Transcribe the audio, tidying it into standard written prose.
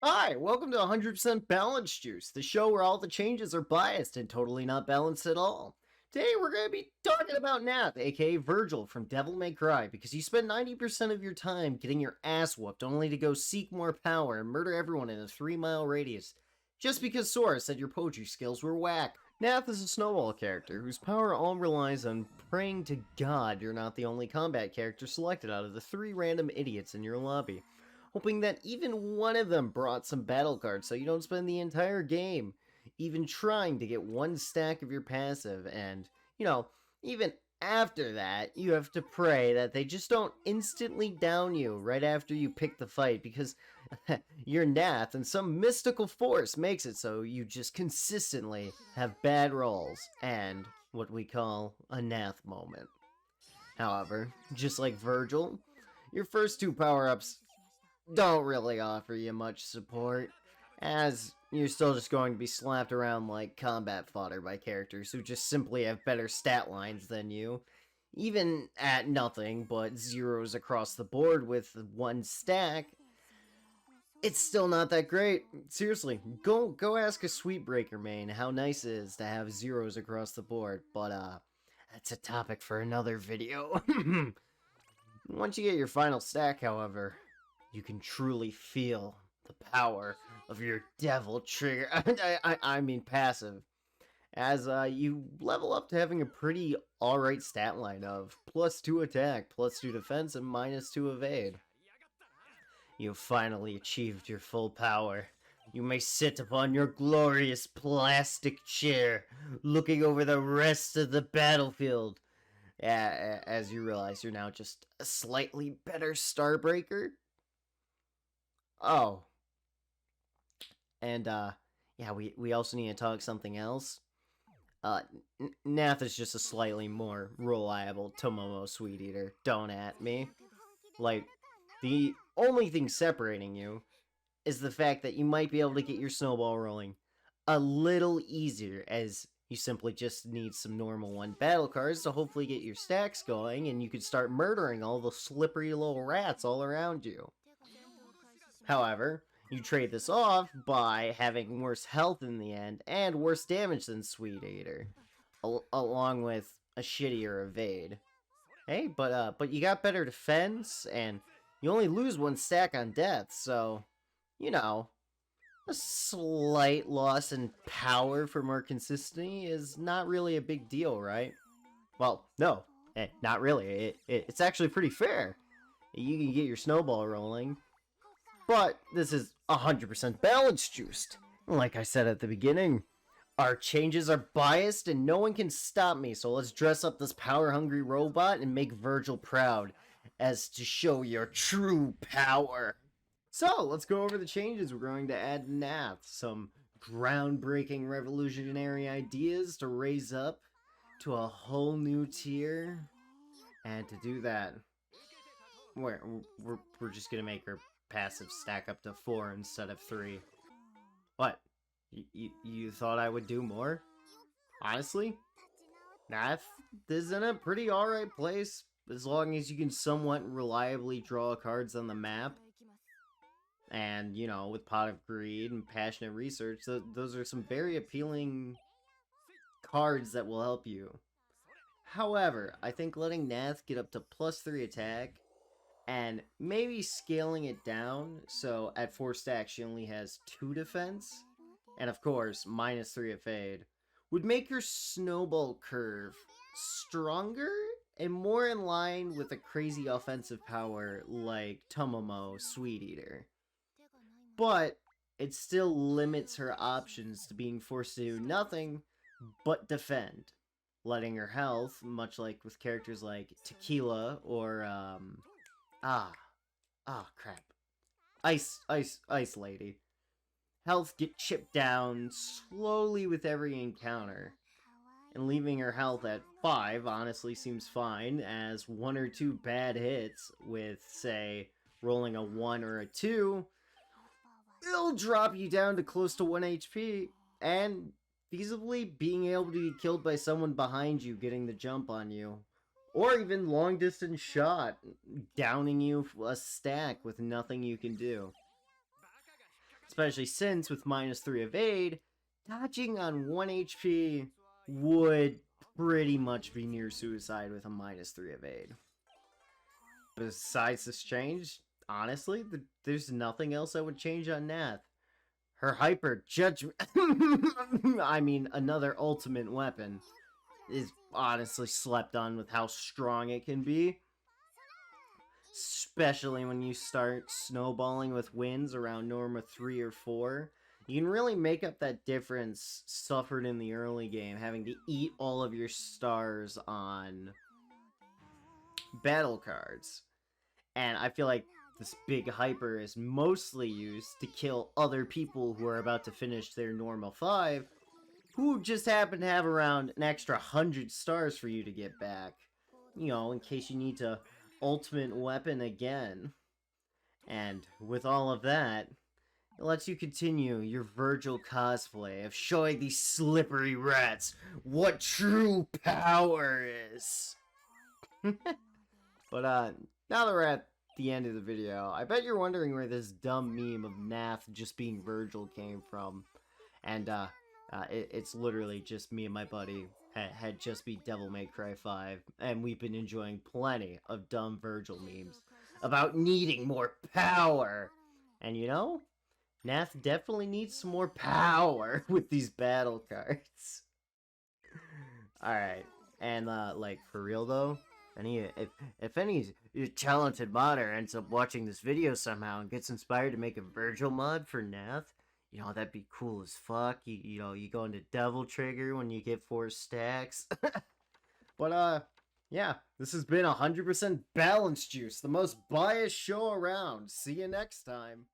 Hi, welcome to 100% Balance Juice, the show where all the changes are biased and totally not balanced at all. Today we're going to be talking about Nath, aka Virgil from Devil May Cry, because you spend 90% of your time getting your ass whooped only to go seek more power and murder everyone in a 3-mile radius, just because Sora said your poetry skills were whack. Nath is a snowball character whose power all relies on praying to God you're not the only combat character selected out of the 3 random idiots in your lobby, hoping that even one of them brought some battle cards so you don't spend the entire game even trying to get one stack of your passive, and, even after that, you have to pray that they just don't instantly down you right after you pick the fight because you're Nath and some mystical force makes it so you just consistently have bad rolls and what we call a Nath moment. However, just like Virgil, your first 2 power-ups don't really offer you much support, as you're still just going to be slapped around like combat fodder by characters who just simply have better stat lines than you, even at nothing but zeros across the board with 1 stack. It's still not that great. Seriously, go ask a Sweetbreaker main how nice it is to have zeros across the board, but that's a topic for another video. Once you get your final stack, however, you can truly feel the power of your devil trigger. I mean passive. As you level up to having a pretty alright stat line of +2 attack, +2 defense, and -2 evade. You've finally achieved your full power. You may sit upon your glorious plastic chair, looking over the rest of the battlefield. As you realize you're now just a slightly better Starbreaker. Oh, and yeah, we also need to talk something else. Nath is just a slightly more reliable Tomomo Sweet Eater. Don't at me. Like, the only thing separating you is the fact that you might be able to get your snowball rolling a little easier, as you simply just need some normal 1 battle cards to hopefully get your stacks going, and you can start murdering all the slippery little rats all around you. However, you trade this off by having worse health in the end and worse damage than Sweet Eater, along with a shittier evade. Hey, but you got better defense, and you only lose 1 stack on death, so, a slight loss in power for more consistency is not really a big deal, right? Well, no, not really. It's actually pretty fair. You can get your snowball rolling, but this is 100% balance juiced. Like I said at the beginning, our changes are biased and no one can stop me, so let's dress up this power-hungry robot and make Virgil proud, as to show your true power. So, let's go over the changes we're going to add in Nath. Some groundbreaking revolutionary ideas to raise up to a whole new tier. And to do that, we're just going to make her passive stack up to 4 instead of 3. What? You thought I would do more? Honestly, Nath is in a pretty alright place, as long as you can somewhat reliably draw cards on the map. And, with Pot of Greed and Passionate Research, those are some very appealing cards that will help you. However, I think letting Nath get up to +3 attack and maybe scaling it down so at 4 stacks she only has 2 defense, and of course -3 evade, would make her snowball curve stronger and more in line with a crazy offensive power like Tomomo Sweet Eater. But it still limits her options to being forced to do nothing but defend, letting her health, much like with characters like Tequila or crap, Ice Lady, health get chipped down slowly with every encounter, and leaving her health at 5 honestly seems fine, as 1 or 2 bad hits with, say, rolling a 1 or a 2, it'll drop you down to close to 1 HP, and feasibly being able to be killed by someone behind you getting the jump on you, or even long distance shot, downing you a stack with nothing you can do. Especially since with -3 evade, dodging on 1 HP would pretty much be near suicide with a -3 evade. Besides this change, honestly, there's nothing else I would change on Nath. Her hyper judgment, I mean, another ultimate weapon, is honestly slept on with how strong it can be. Especially when you start snowballing with wins around Norma 3 or 4. You can really make up that difference suffered in the early game, having to eat all of your stars on battle cards. And I feel like this big hyper is mostly used to kill other people who are about to finish their Norma 5, who just happen to have around an extra 100 stars for you to get back. You know, in case you need to ultimate weapon again. And with all of that, it lets you continue your Virgil cosplay of showing these slippery rats what true power is. But now that we're at the end of the video, I bet you're wondering where this dumb meme of Nath just being Virgil came from. And it's literally just me and my buddy had just beat Devil May Cry 5, and we've been enjoying plenty of dumb Virgil memes about needing more power. And you know, Nath definitely needs some more power with these battle cards. Alright, and like, for real though, if any talented modder ends up watching this video somehow and gets inspired to make a Virgil mod for Nath, you know, that'd be cool as fuck. You know, you go into Devil Trigger when you get 4 stacks. But, yeah, this has been 100% Balance Juice, the most biased show around. See you next time.